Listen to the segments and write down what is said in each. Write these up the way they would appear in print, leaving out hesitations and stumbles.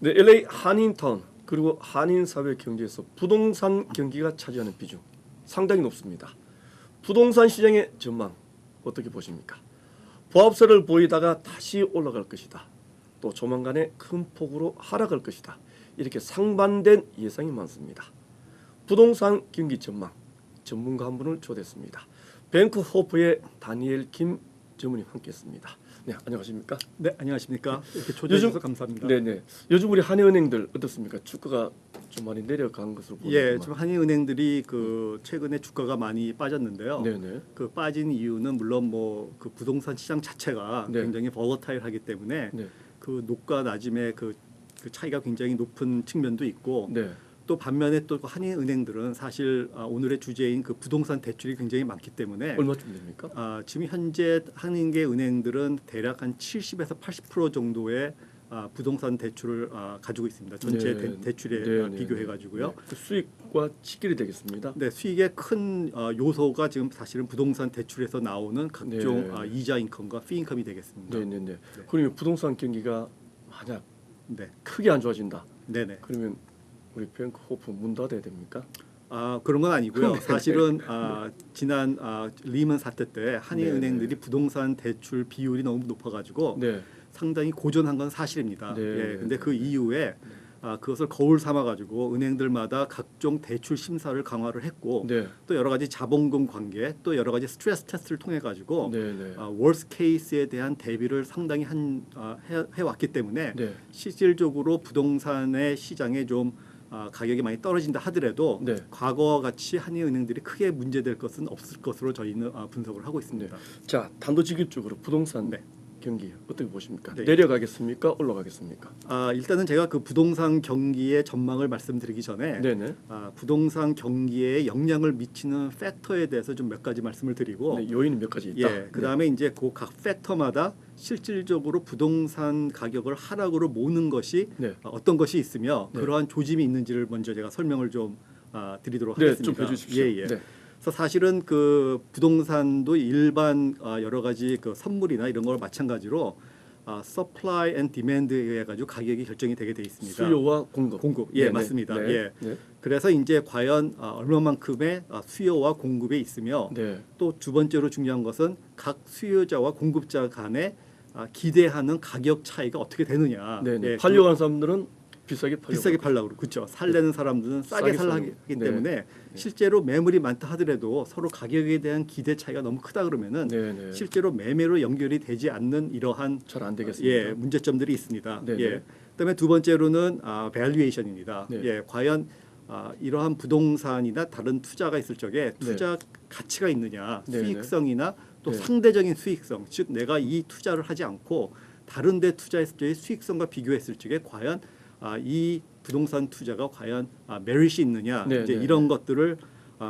네, LA 한인타운 그리고 한인사회 경제에서 부동산 경기가 차지하는 비중 상당히 높습니다. 부동산 시장의 전망 어떻게 보십니까? 보합세를 보이다가 다시 올라갈 것이다. 또 조만간에 큰 폭으로 하락할 것이다. 이렇게 상반된 예상이 많습니다. 부동산 경기 전망 전문가 한 분을 초대했습니다. 뱅크호프의 다니엘 김 전무님 함께했습니다. 네, 안녕하십니까? 네, 안녕하십니까? 이렇게 초대해 주셔서 감사합니다. 네네. 요즘 우리 한인은행들 어떻습니까? 주가가 좀 많이 내려간 것으로 보이지만. 예, 좀 한인은행들이 그 최근에 주가가 많이 빠졌는데요. 네네. 그 빠진 이유는 물론 뭐 그 부동산 시장 자체가 네. 굉장히 버거타일하기 때문에 네. 그 높과 낮음의 그 차이가 굉장히 높은 측면도 있고 네. 또 반면에 또 한인은행들은 사실 오늘의 주제인 그 부동산 대출이 굉장히 많기 때문에 얼마쯤 됩니까? 지금 현재 한인계 은행들은 대략 한 70에서 80% 정도의 부동산 대출을 가지고 있습니다. 전체 네. 대출에 네, 네, 비교해 가지고요. 네. 그 수익과 직결이 되겠습니다. 네, 수익의 큰 요소가 지금 사실은 부동산 대출에서 나오는 각종 네. 이자 인컴과 피 인컴이 되겠습니다. 네네네. 그러면 부동산 경기가 만약 네, 크게 안 좋아진다. 네네. 그러면 우리 뱅크호프 문 닫아야 됩니까? 그런 건 아니고요. 네. 사실은 지난 리먼 사태 때 한인은행들이 네, 네. 부동산 대출 비율이 너무 높아가지고 네. 상당히 고전한 건 사실입니다. 네, 예, 근데 네. 그 이후에 그것을 거울 삼아가지고 은행들마다 각종 대출 심사를 강화를 했고 네. 또 여러 가지 자본금 관계 또 여러 가지 스트레스 테스트를 통해 가지고 네네. 월스 케이스에 대한 대비를 상당히 해왔기 때문에 네. 실질적으로 부동산의 시장에 좀 가격이 많이 떨어진다 하더라도 네. 과거와 같이 한인은행들이 크게 문제될 것은 없을 것으로 저희는 분석을 하고 있습니다. 자, 단도직입적으로 부동산 네. 경기 어떻게 보십니까? 네. 내려가겠습니까? 올라가겠습니까? 일단은 제가 그 부동산 경기의 전망을 말씀드리기 전에 네네. 부동산 경기에 영향을 미치는 팩터에 대해서 좀 몇 가지 말씀을 드리고 네, 요인이 몇 가지 있다. 예, 그다음에 이제 그 각 팩터마다 실질적으로 부동산 가격을 하락으로 모는 것이 네. 어떤 것이 있으며 네. 그러한 조짐이 있는지를 먼저 제가 설명을 좀 드리도록 네, 하겠습니다. 좀 해주십시오. 예, 예. 네. 그래서 사실은 그 부동산도 일반 여러 가지 그 선물이나 이런 걸 마찬가지로 supply and demand에 의해 가지고 가격이 결정이 되게 돼 있습니다. 수요와 공급. 공급, 예, 네네. 맞습니다. 네. 예. 네. 그래서 이제 과연 얼마만큼의 수요와 공급에 있으며 네. 또 두 번째로 중요한 것은 각 수요자와 공급자 간에 기대하는 가격 차이가 어떻게 되느냐. 네네. 예, 팔려고 하는 사람들은 비싸게 팔려고. 비싸게 팔라고 그렇죠. 살려는 사람들은 싸게 싸게 살라 살려고. 하기 네. 때문에 실제로 매물이 많다 하더라도 서로 가격에 대한 기대 차이가 너무 크다 그러면은 네네. 실제로 매매로 연결이 되지 않는 이러한 잘 안 되겠습니다. 예, 문제점들이 있습니다. 네네. 예. 그다음에 두 번째로는 밸류에이션입니다. 네. 예, 과연 이러한 부동산이나 다른 투자가 있을 적에 투자 가치가 있느냐, 네네. 수익성이나 또 네. 상대적인 수익성, 즉 내가 이 투자를 하지 않고 다른 데 투자했을 적의 수익성과 비교했을 적에 과연 이 부동산 투자가 과연 메릿이 있느냐, 네, 이제 네, 이런 것들을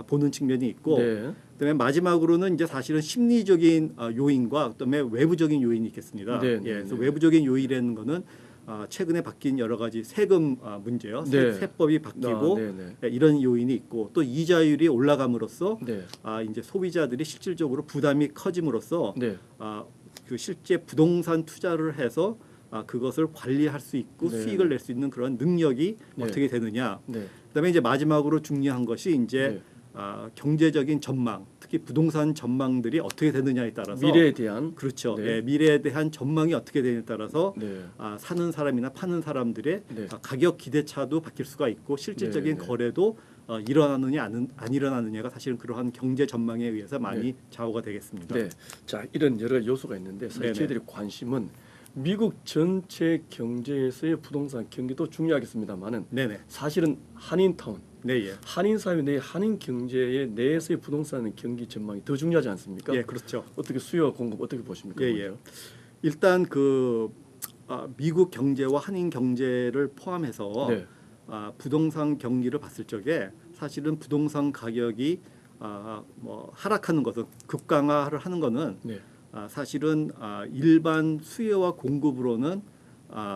보는 측면이 있고 네. 그다음에 마지막으로는 이제 사실은 심리적인 요인과 그다음에 외부적인 요인이 있겠습니다. 네, 예, 네, 그래서 네. 외부적인 요인이라는 거는 최근에 바뀐 여러 가지 세금 문제요. 네. 세법이 바뀌고 네네. 이런 요인이 있고 또 이자율이 올라감으로써 네. 이제 소비자들이 실질적으로 부담이 커짐으로써 네. 그 실제 부동산 투자를 해서 그것을 관리할 수 있고 네. 수익을 낼 수 있는 그런 능력이 네. 어떻게 되느냐. 네. 그다음에 이제 마지막으로 중요한 것이 이제 네. 경제적인 전망, 특히 부동산 전망들이 어떻게 되느냐에 따라서 미래에 대한. 그렇죠. 네. 예, 미래에 대한 전망이 어떻게 되느냐에 따라서 네. 사는 사람이나 파는 사람들의 네. 가격 기대차도 바뀔 수가 있고 실질적인 네, 네. 거래도 일어나느냐 안 일어나느냐가 사실은 그러한 경제 전망에 의해서 많이 좌우가 되겠습니다. 네. 자, 이런 여러 요소가 있는데 사실 네네. 저희들의 관심은 미국 전체 경제에서의 부동산 경기도 중요하겠습니다만은 네네. 사실은 한인타운, 네, 예. 한인 사회 내 한인 경제의 내에서의 부동산 경기 전망이 더 중요하지 않습니까? 예, 그렇죠. 어떻게 수요와 공급 어떻게 보십니까? 예, 예. 일단 그 미국 경제와 한인 경제를 포함해서 네. 부동산 경기를 봤을 적에 사실은 부동산 가격이 뭐 하락하는 것은 급강하를 하는 것은 네. 사실은 일반 수요와 공급으로는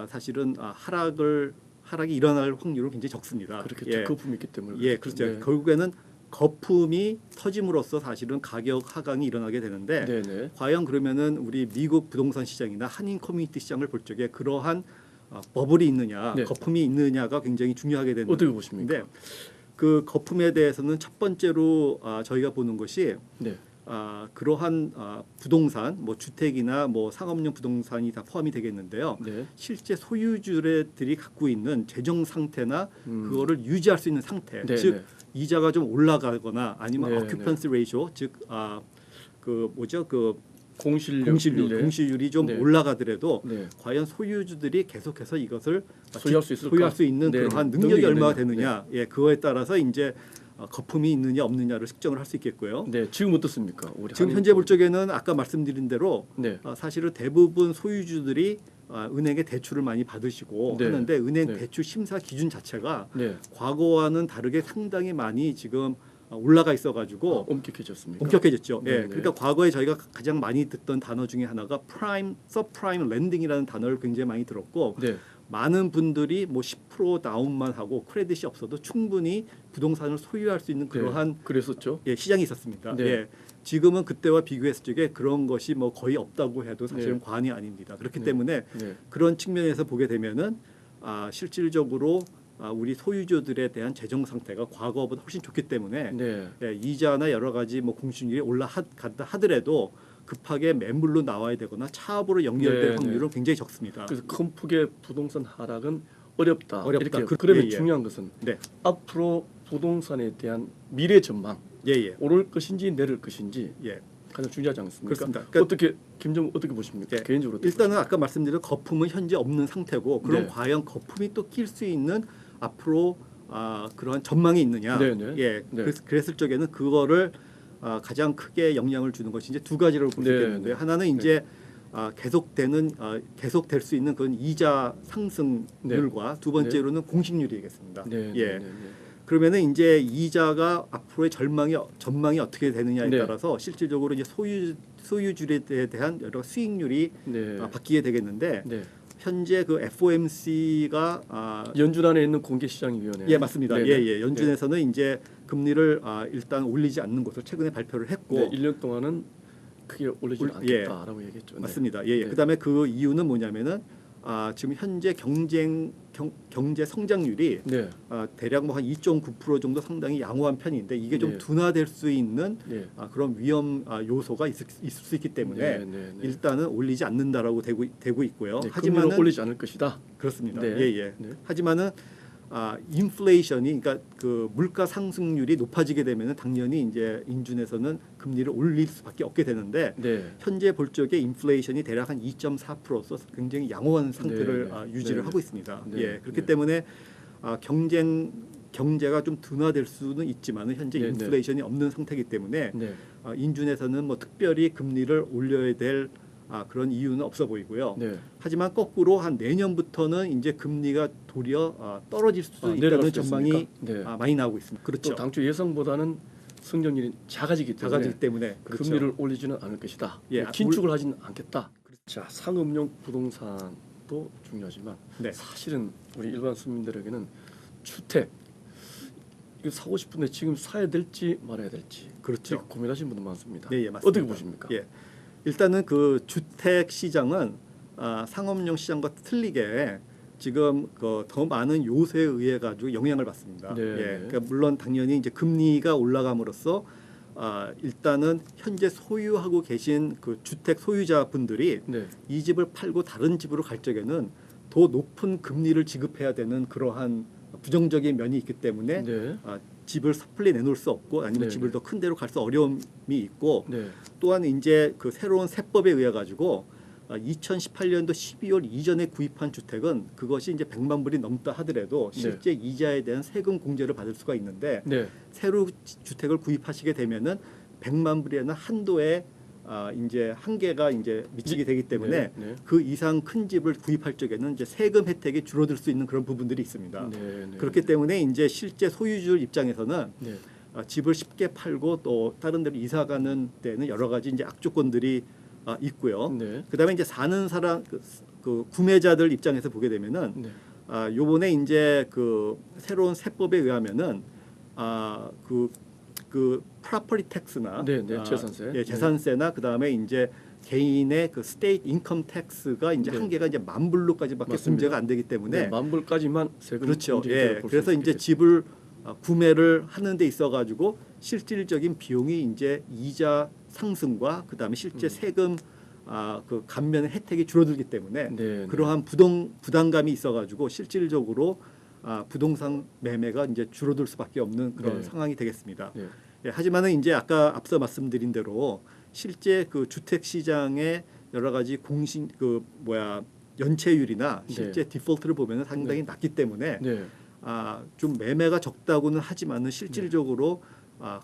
사실은 하락이 일어날 확률은 굉장히 적습니다. 그렇겠죠. 거품이 있기 때문에. 예, 그렇죠. 그렇죠. 네. 결국에는 거품이 터짐으로써 사실은 가격 하강이 일어나게 되는데 네네. 과연 그러면은 우리 미국 부동산 시장이나 한인 커뮤니티 시장을 볼 적에 그러한 버블이 있느냐, 네. 거품이 있느냐가 굉장히 중요하게 되는 어떻게 보십니까? 건데 그 거품에 대해서는 첫 번째로 저희가 보는 것이 네. 그러한 부동산, 뭐 주택이나 뭐 상업용 부동산이 다 포함이 되겠는데요. 네. 실제 소유주들이 갖고 있는 재정 상태나 음. 그거를 유지할 수 있는 상태, 네, 즉 네. 이자가 좀 올라가거나 아니면 네, occupancy ratio, 즉 그 뭐죠 그 공실률. 네. 공실률이 좀 네. 올라가더라도 네. 과연 소유주들이 계속해서 이것을 소유할 수 있을까? 소유할 수 있는 네, 그러한 네. 능력이 얼마나 있느냐. 되느냐, 예, 그거에 따라서 이제 거품이 있느냐 없느냐를 측정을 할 수 있겠고요. 네. 지금 어떻습니까? 우리 지금 한인 현재 볼 적에는 아까 말씀드린 대로 네. 사실은 대부분 소유주들이 은행에 대출을 많이 받으시고 네. 하는데 은행 네. 대출 심사 기준 자체가 네. 과거와는 다르게 상당히 많이 지금 올라가 있어가지고 엄격해졌습니까? 엄격해졌죠. 네, 예, 네. 그러니까 과거에 저희가 가장 많이 듣던 단어 중에 하나가 프라임, 서프라임 랜딩이라는 단어를 굉장히 많이 들었고 네. 많은 분들이 뭐 10% 다운만 하고 크레딧이 없어도 충분히 부동산을 소유할 수 있는 그러한 네. 그랬었죠. 예, 시장이 있었습니다. 네. 예, 지금은 그때와 비교했을 적에 그런 것이 뭐 거의 없다고 해도 사실은 네. 과언이 아닙니다. 그렇기 네. 때문에 네. 그런 측면에서 보게 되면은 실질적으로 우리 소유주들에 대한 재정 상태가 과거보다 훨씬 좋기 때문에 네. 예, 이자나 여러 가지 뭐 공시률이 올라간다 하더라도 급하게 매물로 나와야 되거나 차압으로 연결될 네, 확률은 굉장히 적습니다. 그래서 큰 폭의 부동산 하락은 어렵다. 어렵다. 이렇게. 그- 그러면 예, 예. 중요한 것은 네, 앞으로 부동산에 대한 미래 전망, 예, 예, 오를 것인지 내릴 것인지 예. 가장 중요하지 않습니까? 그렇습니다. 그러니까 어떻게 김정은 어떻게 보십니까? 예. 개인적으로 어떻게 일단은 아까 말씀드린 거품은 현재 없는 상태고 그럼 네. 과연 거품이 또 낄 수 있는 앞으로 그러한 전망이 있느냐? 네, 네. 예, 네. 그랬을 적에는 그거를 가장 크게 영향을 주는 것이 이제 두 가지를 볼 수 네, 있겠는데 네. 하나는 이제 계속될 수 있는 그런 이자 상승률과 두 번째로는 공식률이겠습니다. 네, 예. 네, 네, 네. 그러면은 이제 이자가 앞으로의 전망이 어떻게 되느냐에 네. 따라서 실질적으로 이제 소유주에 대한 여러 수익률이 네. 바뀌게 되겠는데 네. 현재 그 FOMC가 연준 안에 있는 공개시장위원회. 예 맞습니다. 네, 예, 네. 예. 연준에서는 이제 금리를 일단 올리지 않는 것을 최근에 발표를 했고 네, 1년 동안은 크게 올리지 예. 않겠다라고 얘기했죠. 네. 맞습니다. 예, 예. 네. 그다음에 그 이유는 뭐냐면은 지금 현재 경제 성장률이 네. 대략 뭐 한 2.9% 정도 상당히 양호한 편인데 이게 좀 네. 둔화될 수 있는 네. 그런 위험 요소가 있을 수 있기 때문에 네, 네, 네. 일단은 올리지 않는다라고 되고 있고요. 네, 하지만은 금리를 올리지 않을 것이다. 그렇습니다. 네. 예, 예. 네. 하지만은 인플레이션이 그러니까 그 물가 상승률이 높아지게 되면은 당연히 이제 인준에서는 금리를 올릴 수밖에 없게 되는데 네. 현재 볼 적에 인플레이션이 대략 한 2.4%로 굉장히 양호한 상태를 네, 네. 유지를 네, 하고 있습니다. 네, 예, 그렇기 네. 때문에 경제가 좀 둔화될 수는 있지만은 현재 네, 네. 인플레이션이 없는 상태이기 때문에 네. 인준에서는 뭐 특별히 금리를 올려야 될 그런 이유는 없어 보이고요. 네. 하지만 거꾸로 한 내년부터는 이제 금리가 도리어 떨어질 수 내려갈 있다는 수 전망이 있습니까? 네. 많이 나오고 있습니다. 그렇죠. 또 당초 예상보다는 성장률이 작아지기 때문에 작아지기 때문에 그렇죠. 금리를 올리지는 않을 것이다. 예, 긴축을 하지는 않겠다. 자, 상업용 부동산도 중요하지만 네. 사실은 우리 일반市民들에게는 주택 이거 사고 싶은데 지금 사야 될지 말아야 될지 그렇죠. 이렇게 고민하시는 분들 많습니다. 네, 예, 맞습니다. 어떻게 보십니까? 예. 일단은 그 주택 시장은 상업용 시장과 틀리게 지금 더 많은 요소에 의해 가지고 영향을 받습니다. 네, 예. 네. 그러니까 물론 당연히 이제 금리가 올라감으로써 일단은 현재 소유하고 계신 그 주택 소유자분들이 네. 이 집을 팔고 다른 집으로 갈 적에는 더 높은 금리를 지급해야 되는 그러한 부정적인 면이 있기 때문에 네. 집을 섣불리 내놓을 수 없고 아니면 네, 집을 네. 더 큰 데로 갈 수 어려움이 있고 네. 또한 이제 그 새로운 세법에 의해 가지고 2018년도 12월 이전에 구입한 주택은 그것이 이제 100만 불이 넘다 하더라도 실제 이자에 대한 세금 공제를 받을 수가 있는데 네. 새로 주택을 구입하시게 되면은 100만 불이라는 한도에 이제 한계가 이제 미치게 되기 때문에 네, 네. 그 이상 큰 집을 구입할 적에는 이제 세금 혜택이 줄어들 수 있는 그런 부분들이 있습니다. 네, 네. 그렇기 때문에 이제 실제 소유주 입장에서는 네. 집을 쉽게 팔고 또 다른 데로 이사 가는 데는 여러 가지 이제 악조건들이 있고요. 네. 그다음에 이제 사는 사람 그 구매자들 입장에서 보게 되면은 네. 요번에 이제 그 새로운 세법에 의하면은 그 프로퍼티 텍스나 네, 네, 재산세. 예, 재산세나 그다음에 이제 개인의 그 스테이트 인컴 텍스가 이제 네. 한계가 이제 10,000불까지밖에 맞습니다. 공제가 안 되기 때문에 네, 만불까지만 세금 그렇죠. 공제 예. 볼수 그래서 이제 있겠죠. 집을 구매를 하는 데 있어 가지고 실질적인 비용이 이제 이자 상승과 그다음에 실제 세금 그 감면의 혜택이 줄어들기 때문에 네, 그러한 부담감이 있어 가지고 실질적으로 부동산 매매가 이제 줄어들 수밖에 없는 그런 네. 상황이 되겠습니다. 네. 예, 하지만은 이제 아까 앞서 말씀드린 대로 실제 그 주택 시장의 여러 가지 연체율이나 실제 디폴트를 보면은 상당히 낮기 때문에 네. 좀 매매가 적다고는 하지만은 실질적으로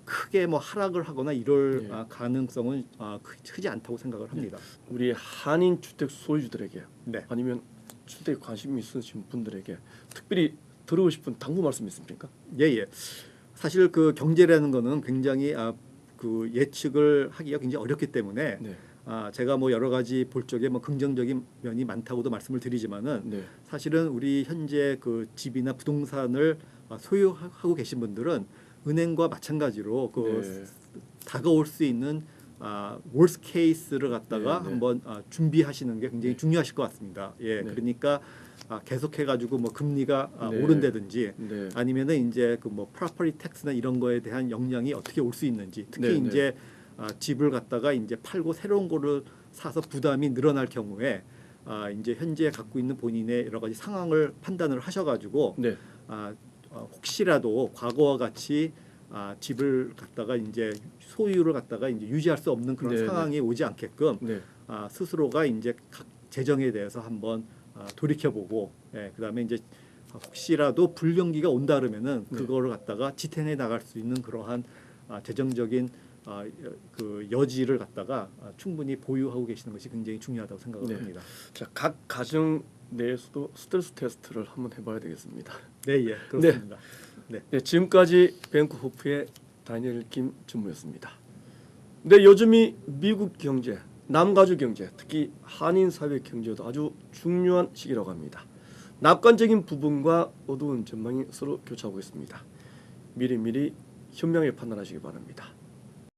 크게 뭐 하락을 하거나 이럴 네. 가능성은 크지 않다고 생각을 합니다. 우리 한인 주택 소유주들에게 네. 아니면 주택에 관심이 있으신 분들에게 특별히 들으고 싶은 당부 말씀 있습니까? 예. 사실 그 경제라는 거는 굉장히 그 예측을 하기가 굉장히 어렵기 때문에 네. 제가 뭐 여러 가지 볼 적에 뭐 긍정적인 면이 많다고도 말씀을 드리지만은 네. 사실은 우리 현재 그 집이나 부동산을 소유하고 계신 분들은 은행과 마찬가지로 그 다가올 수 있는 worst case를 갖다가 네. 한번 준비하시는 게 굉장히 중요하실 것 같습니다. 예, 네. 그러니까 계속해 가지고 뭐 금리가 네. 오른다든지 네. 아니면은 이제 그 뭐 property tax나 이런 거에 대한 영향이 어떻게 올 수 있는지 특히 네. 이제 집을 갖다가 이제 팔고 새로운 거를 사서 부담이 늘어날 경우에 이제 현재 갖고 있는 본인의 여러 가지 상황을 판단을 하셔가지고 네. 혹시라도 과거와 같이 집을 갖다가 이제 소유를 갖다가 이제 유지할 수 없는 그런 네, 상황이 오지 않게끔 네. 스스로가 이제 각 재정에 대해서 한번 돌이켜보고 그다음에 이제 혹시라도 불경기가 온다 그러면은 네. 그거를 갖다가 지탱해 나갈 수 있는 그러한 재정적인 그 여지를 갖다가 충분히 보유하고 계시는 것이 굉장히 중요하다고 생각을 네. 합니다. 자, 각 가정 내에서도 스트레스 테스트를 한번 해봐야 되겠습니다. 네, 그렇습니다. 네, 지금까지 뱅크호프의 다니엘 김 전무였습니다. 네, 요즘이 미국 경제, 남가주 경제, 특히 한인 사회 경제도 아주 중요한 시기라고 합니다. 낙관적인 부분과 어두운 전망이 서로 교차하고 있습니다. 미리미리 현명하게 판단하시기 바랍니다.